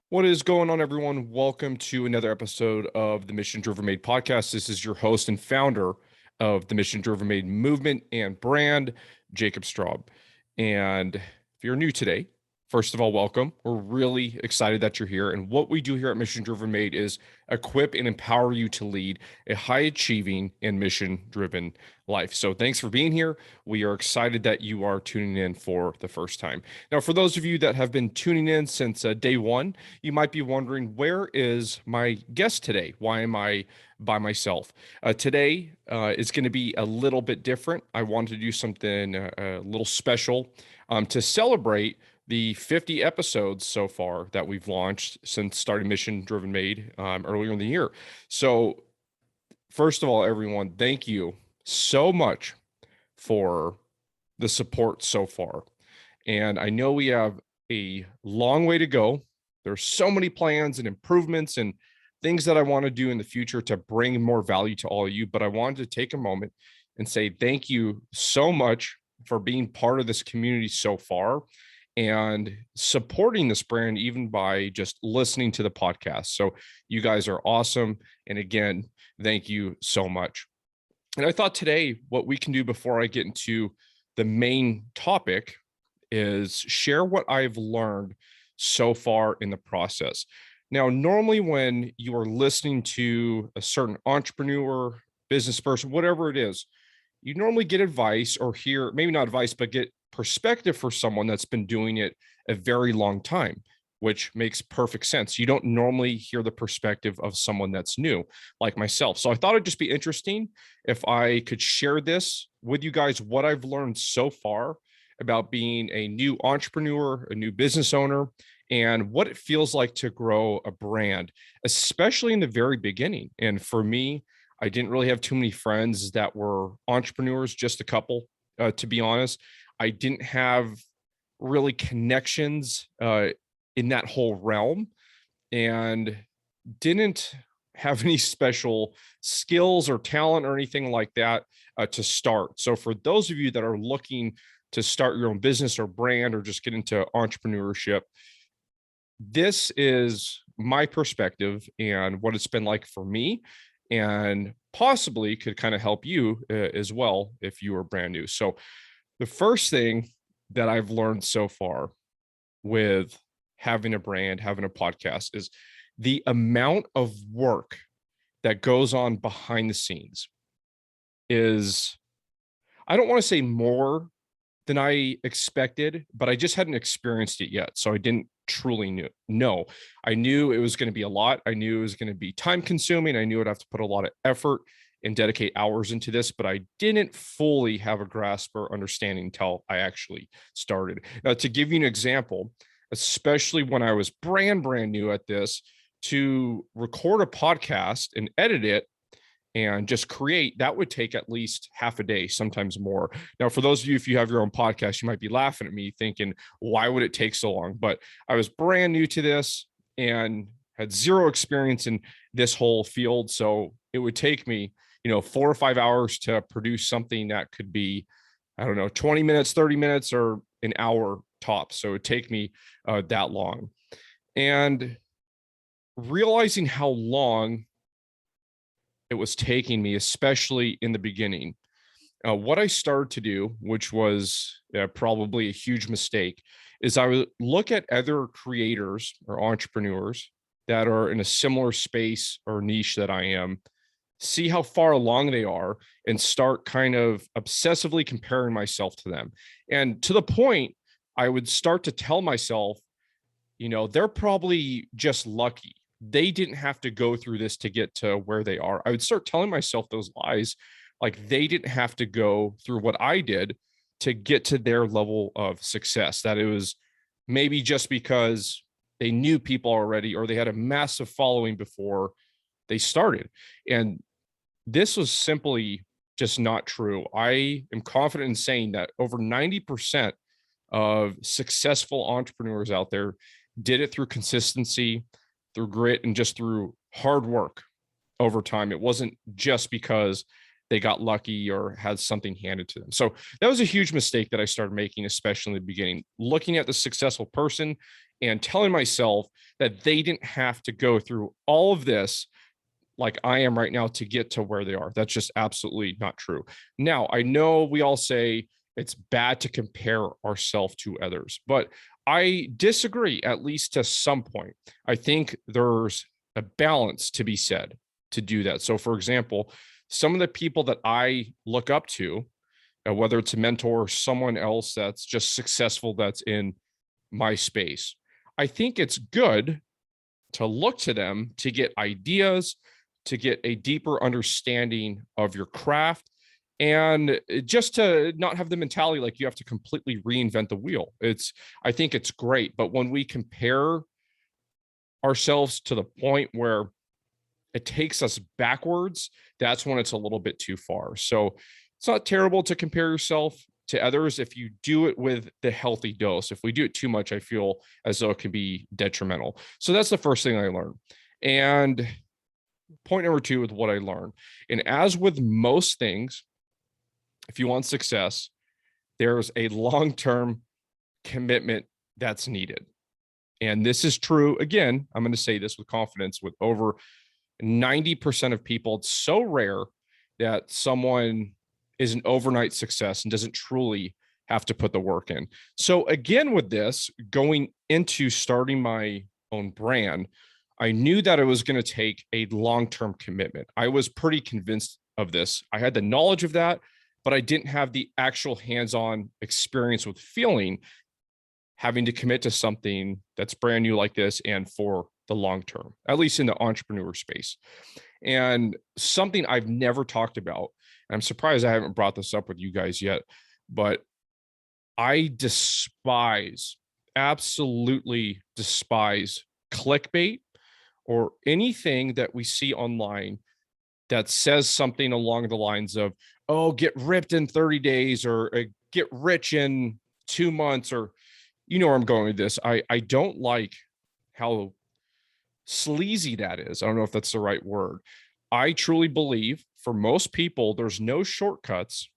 What is going on, everyone? Welcome to another episode of the Mission Driven Made podcast. This is your host and founder of the Mission Driven Made movement and brand, Jacob Straub. And if you're new today, first of all, welcome. We're really excited that you're here. And what we do here at Mission Driven Made is equip and empower you to lead a high achieving and mission driven life. So thanks for being here. We are excited that you are tuning in for the first time. Now, for those of you that have been tuning in since day one, you might be wondering, where is my guest today? Why am I by myself? Today is going to be a little bit different. I wanted to do something a little special to celebrate the 50 episodes so far that we've launched since starting Mission Driven Made earlier in the year. So first of all, everyone, thank you so much for the support so far. And I know we have a long way to go. There's so many plans and improvements and things that I want to do in the future to bring more value to all of you. But I wanted to take a moment and say thank you so much for being part of this community so far and supporting this brand, even by just listening to the podcast. So you guys are awesome. And again, thank you so much. And I thought today, what we can do before I get into the main topic is share what I've learned so far in the process. Now, normally when you are listening to a certain entrepreneur, business person, whatever it is, you normally get advice or hear, maybe not advice, but get perspective for someone that's been doing it a very long time, which makes perfect sense. You don't normally hear the perspective of someone that's new, like myself. So I thought it'd just be interesting if I could share this with you guys, what I've learned so far about being a new entrepreneur, a new business owner, and what it feels like to grow a brand, especially in the very beginning. And for me, I didn't really have too many friends that were entrepreneurs, just a couple, to be honest. I didn't have really connections in that whole realm and didn't have any special skills or talent or anything like that to start. So for those of you that are looking to start your own business or brand or just get into entrepreneurship, this is my perspective and what it's been like for me, and possibly could kind of help you as well if you are brand new. So the first thing that I've learned so far with having a brand, having a podcast, is the amount of work that goes on behind the scenes is, I don't want to say more than I expected, but I just hadn't experienced it yet. So I didn't truly know. I knew it was going to be a lot. I knew it was going to be time consuming. I knew I'd have to put a lot of effort and dedicate hours into this, but I didn't fully have a grasp or understanding until I actually started. Now, to give you an example, especially when I was brand new at this, to record a podcast and edit it and just create, that would take at least half a day, sometimes more. Now, for those of you, if you have your own podcast, you might be laughing at me thinking, why would it take so long? But I was brand new to this and had zero experience in this whole field. So it would take me, 4 or 5 hours to produce something that could be, I don't know, 20 minutes, 30 minutes, or an hour tops. So it would take me that long. And realizing how long it was taking me, especially in the beginning, what I started to do, which was probably a huge mistake, is I would look at other creators or entrepreneurs that are in a similar space or niche that I am, see how far along they are, and start kind of obsessively comparing myself to them. And to the point, I would start to tell myself, they're probably just lucky. They didn't have to go through this to get to where they are. I would start telling myself those lies, like they didn't have to go through what I did to get to their level of success, that it was maybe just because they knew people already or they had a massive following before they started. And this was simply just not true. I am confident in saying that over 90% of successful entrepreneurs out there did it through consistency, through grit, and just through hard work over time. It wasn't just because they got lucky or had something handed to them. So that was a huge mistake that I started making, especially in the beginning, looking at the successful person and telling myself that they didn't have to go through all of this like I am right now to get to where they are. That's just absolutely not true. Now, I know we all say it's bad to compare ourselves to others, but I disagree, at least to some point. I think there's a balance to be said to do that. So, for example, some of the people that I look up to, whether it's a mentor or someone else that's just successful that's in my space, I think it's good to look to them to get ideas, to get a deeper understanding of your craft, and just to not have the mentality like you have to completely reinvent the wheel. I think it's great. But when we compare ourselves to the point where it takes us backwards, that's when it's a little bit too far. So it's not terrible to compare yourself to others if you do it with the healthy dose. If we do it too much, I feel as though it can be detrimental. So that's the first thing I learned. And point number two with what I learned. And as with most things, if you want success, there's a long-term commitment that's needed. And this is true. Again, I'm going to say this with confidence with over 90% of people. It's so rare that someone is an overnight success and doesn't truly have to put the work in. So again, with this, going into starting my own brand, I knew that it was going to take a long-term commitment. I was pretty convinced of this. I had the knowledge of that, but I didn't have the actual hands-on experience with feeling having to commit to something that's brand new like this and for the long term, at least in the entrepreneur space. And something I've never talked about, and I'm surprised I haven't brought this up with you guys yet, but I absolutely despise clickbait or anything that we see online that says something along the lines of, oh, get ripped in 30 days or get rich in 2 months, or you know where I'm going with this. I don't like how sleazy that is. I don't know if that's the right word. I truly believe for most people, there's no shortcuts,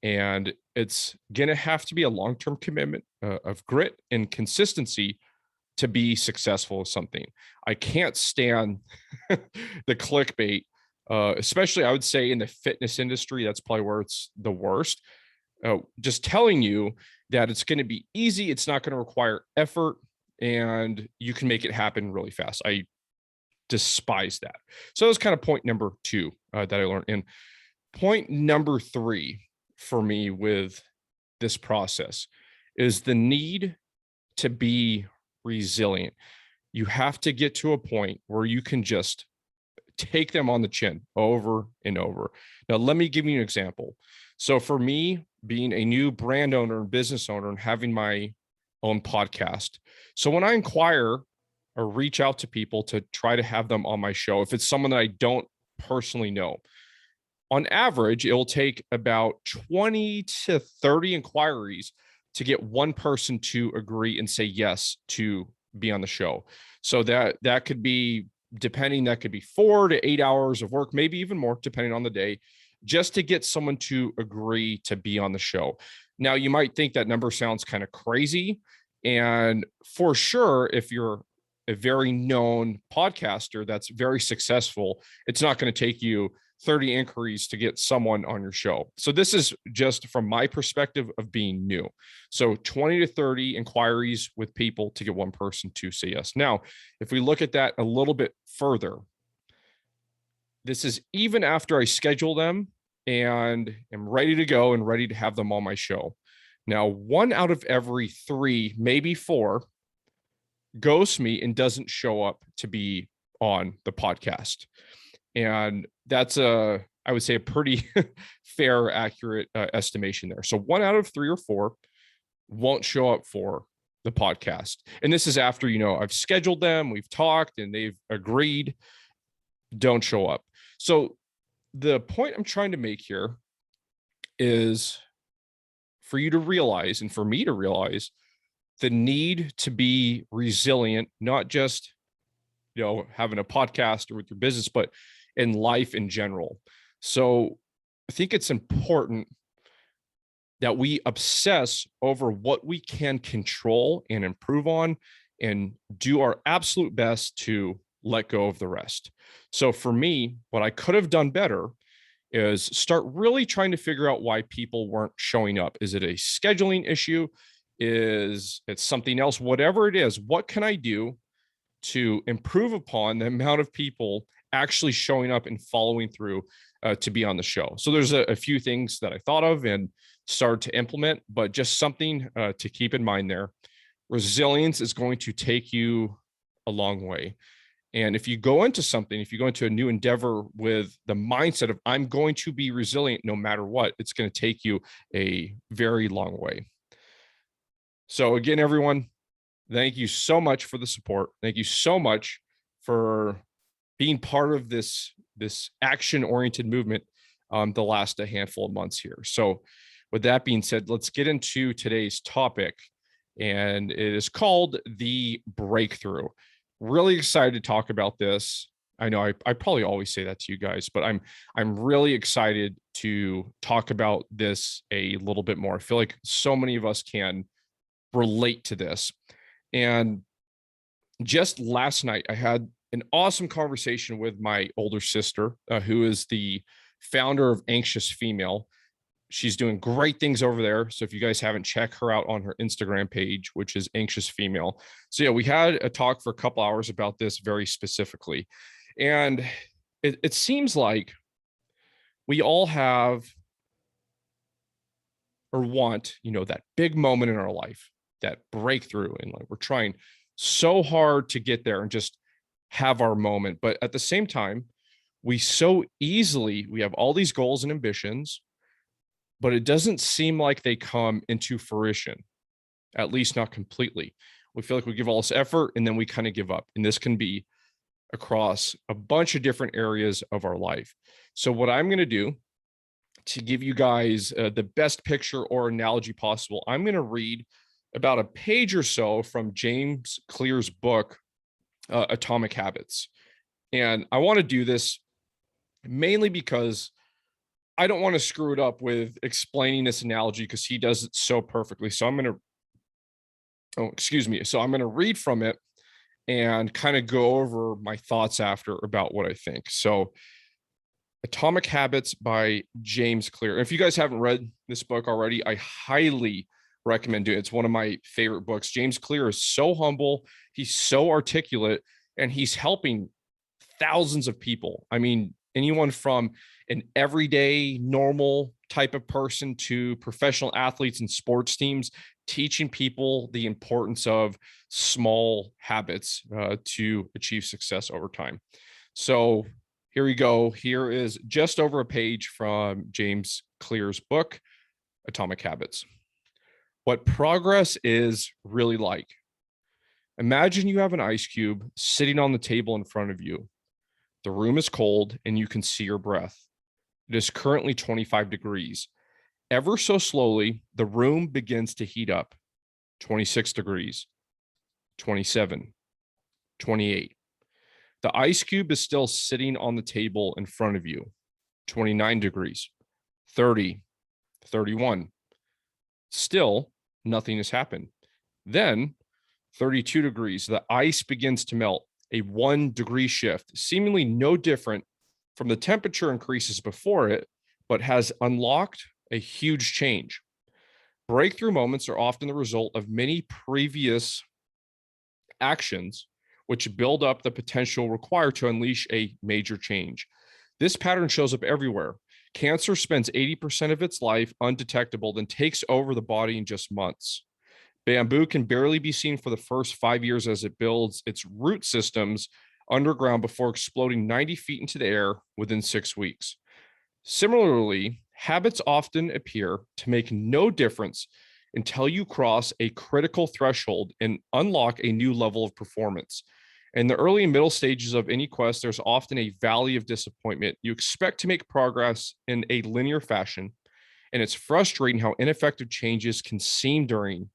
and it's going to have to be a long-term commitment of grit and consistency to be successful with something. I can't stand the clickbait, especially I would say in the fitness industry. That's probably where it's the worst. Just telling you that it's going to be easy, it's not going to require effort, and you can make it happen really fast. I despise that. So that was kind of point number two that I learned. And point number three for me with this process is the need to be resilient. You have to get to a point where you can just take them on the chin over and over. Now, let me give you an example. So for me, being a new brand owner and business owner and having my own podcast. So when I inquire or reach out to people to try to have them on my show, if it's someone that I don't personally know, on average, it will take about 20 to 30 inquiries to get one person to agree and say yes to be on the show. So that could be, depending, that could be 4 to 8 hours of work, maybe even more, depending on the day, just to get someone to agree to be on the show. Now, you might think that number sounds kind of crazy. And for sure, if you're a very known podcaster that's very successful, it's not going to take you 30 inquiries to get someone on your show. So this is just from my perspective of being new. So 20 to 30 inquiries with people to get one person to say yes. Now, if we look at that a little bit further, this is even after I schedule them and am ready to go and ready to have them on my show. Now, 1 out of every 3, maybe 4, ghosts me and doesn't show up to be on the podcast. And that's I would say a pretty fair, accurate estimation there. So 1 out of 3 or 4 won't show up for the podcast. And this is after, I've scheduled them, we've talked, and they've agreed, don't show up. So the point I'm trying to make here is for you to realize, and for me to realize, the need to be resilient, not just, having a podcast or with your business, but in life in general. So I think it's important that we obsess over what we can control and improve on and do our absolute best to let go of the rest. So for me, what I could have done better is start really trying to figure out why people weren't showing up. Is it a scheduling issue? Is it something else? Whatever it is, what can I do to improve upon the amount of people actually showing up and following through to be on the show? So there's a few things that I thought of and started to implement, but just something to keep in mind there. Resilience is going to take you a long way. And if you go into something, if you go into a new endeavor with the mindset of I'm going to be resilient no matter what, it's going to take you a very long way. So again, everyone, thank you so much for the support. Thank you so much for being part of this action-oriented movement the last handful of months here. So with that being said, let's get into today's topic. And it is called the breakthrough. Really excited to talk about this. I know I probably always say that to you guys, but I'm really excited to talk about this a little bit more. I feel like so many of us can relate to this. And just last night, I had an awesome conversation with my older sister, who is the founder of Anxious Female. She's doing great things over there. So if you guys haven't, checked her out on her Instagram page, which is Anxious Female. So yeah, we had a talk for a couple hours about this very specifically. And it seems like we all have or want, that big moment in our life, that breakthrough. And like we're trying so hard to get there and just have our moment. But at the same time, we have all these goals and ambitions, but it doesn't seem like they come into fruition, at least not completely. We feel like we give all this effort and then we kind of give up. And this can be across a bunch of different areas of our life. So what I'm going to do to give you guys the best picture or analogy possible, I'm going to read about a page or so from James Clear's book, Atomic Habits. And I want to do this mainly because I don't want to screw it up with explaining this analogy because he does it so perfectly. So I'm going to read from it and kind of go over my thoughts after about what I think. So Atomic Habits by James Clear. If you guys haven't read this book already, I highly recommend it. It's one of my favorite books. James Clear is so humble. He's so articulate, and he's helping thousands of people. I mean, anyone from an everyday normal type of person to professional athletes and sports teams, teaching people the importance of small habits to achieve success over time. So here we go. Here is just over a page from James Clear's book, Atomic Habits. What progress is really like. Imagine you have an ice cube sitting on the table in front of you. The room is cold and you can see your breath. It is currently 25 degrees. Ever so slowly, the room begins to heat up. 26 degrees, 27, 28. The ice cube is still sitting on the table in front of you. 29 degrees, 30, 31. Still, nothing has happened. Then 32 degrees, the ice begins to melt, a 1 degree shift, seemingly no different from the temperature increases before it, but has unlocked a huge change. Breakthrough moments are often the result of many previous actions, which build up the potential required to unleash a major change. This pattern shows up everywhere. Cancer spends 80% of its life undetectable, then takes over the body in just months. Bamboo can barely be seen for the first 5 years as it builds its root systems underground before exploding 90 feet into the air within 6 weeks. Similarly, habits often appear to make no difference until you cross a critical threshold and unlock a new level of performance. In the early and middle stages of any quest, there's often a valley of disappointment. You expect to make progress in a linear fashion, and it's frustrating how ineffective changes can seem during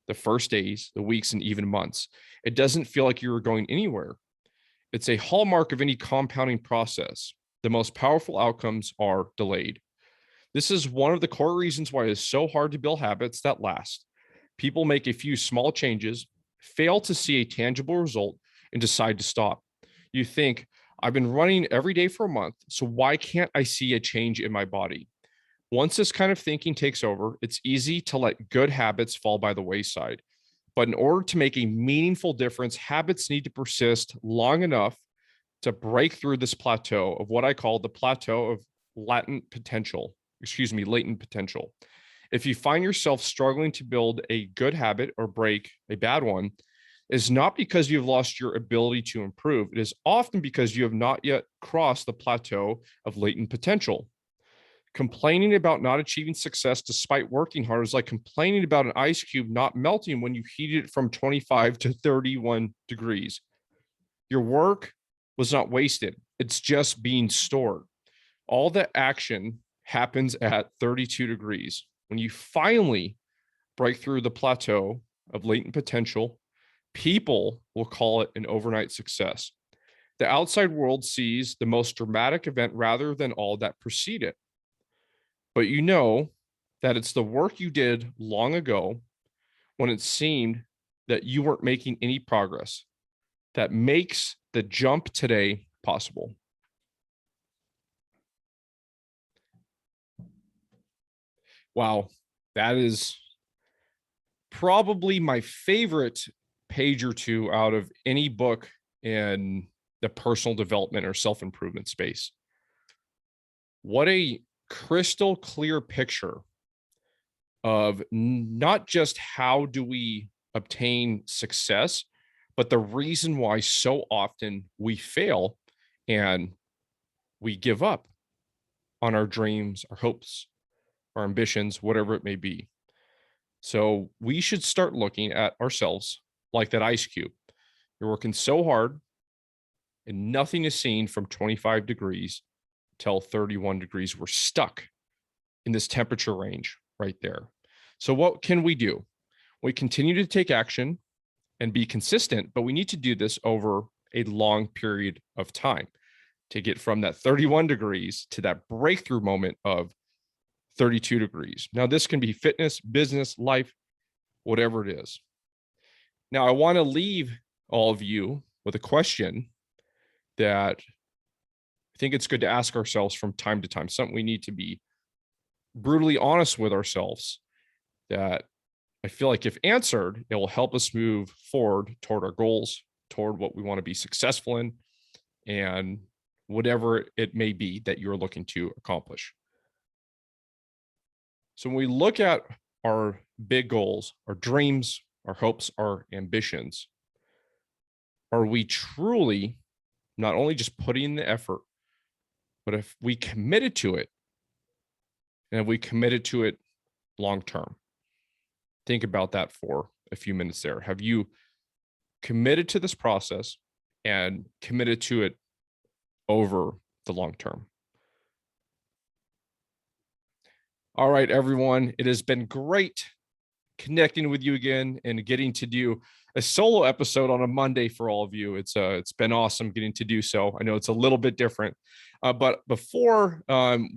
the first days, the weeks, and even months. It doesn't feel like you're going anywhere. It's a hallmark of any compounding process. The most powerful outcomes are delayed. This is one of the core reasons why it's so hard to build habits that last. People make a few small changes, fail to see a tangible result, and decide to stop. You think, I've been running every day for a month, so why can't I see a change in my body? Once this kind of thinking takes over, it's easy to let good habits fall by the wayside. But in order to make a meaningful difference, habits need to persist long enough to break through this plateau of what I call the plateau of latent potential. If you find yourself struggling to build a good habit or break a bad one, it's not because you've lost your ability to improve. It is often because you have not yet crossed the plateau of latent potential. Complaining about not achieving success despite working hard is like complaining about an ice cube not melting when you heat it from 25 to 31 degrees. Your work was not wasted. It's just being stored. All the action happens at 32 degrees. When you finally break through the plateau of latent potential, people will call it an overnight success. The outside world sees the most dramatic event rather than all that preceded it. But you know that it's the work you did long ago when it seemed that you weren't making any progress that makes the jump today possible. Wow, that is probably my favorite page or two out of any book in the personal development or self-improvement space. What a crystal clear picture of not just how do we obtain success, but the reason why so often we fail and we give up on our dreams, our hopes, our ambitions, whatever it may be. So we should start looking at ourselves like that ice cube. You're working so hard and nothing is seen from 25 degrees till 31 degrees. We're stuck in this temperature range right there. So what can we do? We continue to take action and be consistent, but we need to do this over a long period of time to get from that 31 degrees to that breakthrough moment of 32 degrees. Now, this can be fitness, business, life, whatever it is. Now, I want to leave all of you with a question that I think it's good to ask ourselves from time to time, something we need to be brutally honest with ourselves, that I feel like if answered, it will help us move forward toward our goals, toward what we want to be successful in, and whatever it may be that you're looking to accomplish. So when we look at our big goals, our dreams, our hopes, our ambitions, are we truly not only just putting in the effort, but if we committed to it, and if we committed to it long term? Think about that for a few minutes there. Have you committed to this process and committed to it over the long term? All right, everyone. It has been great connecting with you again and getting to do a solo episode on a Monday for all of you. It's been awesome getting to do so. I know it's a little bit different, but before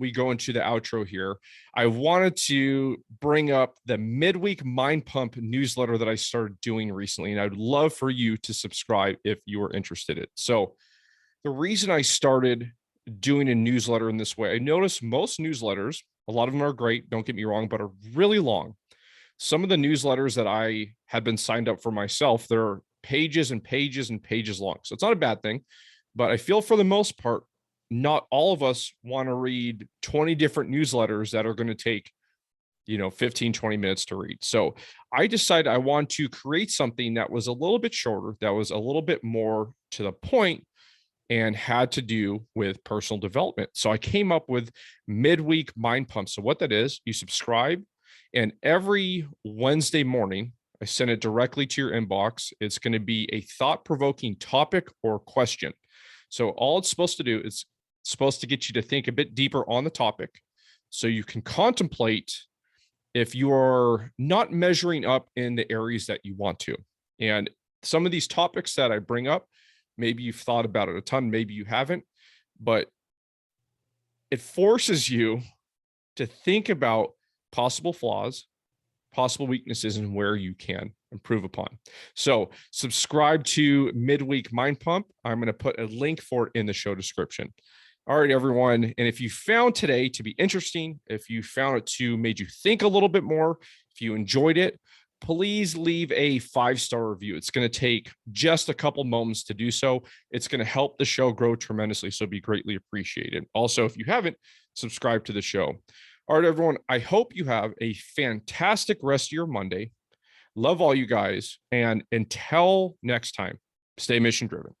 we go into the outro here, I wanted to bring up the midweek Mind Pump newsletter that I started doing recently, and I'd love for you to subscribe if you are interested in it. So the reason I started doing a newsletter in this way, I noticed most newsletters, a lot of them are great, don't get me wrong, but are really long. Some of the newsletters that I had been signed up for myself, they're pages and pages and pages long. So it's not a bad thing, but I feel for the most part, not all of us want to read 20 different newsletters that are going to take, 15, 20 minutes to read. So I decided I want to create something that was a little bit shorter, that was a little bit more to the point, and had to do with personal development. So I came up with midweek Mind Pump. So what that is, you subscribe, and every Wednesday morning, I send it directly to your inbox. It's going to be a thought-provoking topic or question. So all it's supposed to do is supposed to get you to think a bit deeper on the topic so you can contemplate if you are not measuring up in the areas that you want to. And some of these topics that I bring up, maybe you've thought about it a ton, maybe you haven't, but it forces you to think about possible flaws, possible weaknesses, and where you can improve upon. So subscribe to Midweek Mind Pump. I'm going to put a link for it in the show description. All right, everyone. And if you found today to be interesting, if you found it to made you think a little bit more, if you enjoyed it, please leave a 5-star review. It's going to take just a couple moments to do so. It's going to help the show grow tremendously. So be greatly appreciated. Also, if you haven't, subscribe to the show. All right, everyone. I hope you have a fantastic rest of your Monday. Love all you guys. And until next time, stay mission driven.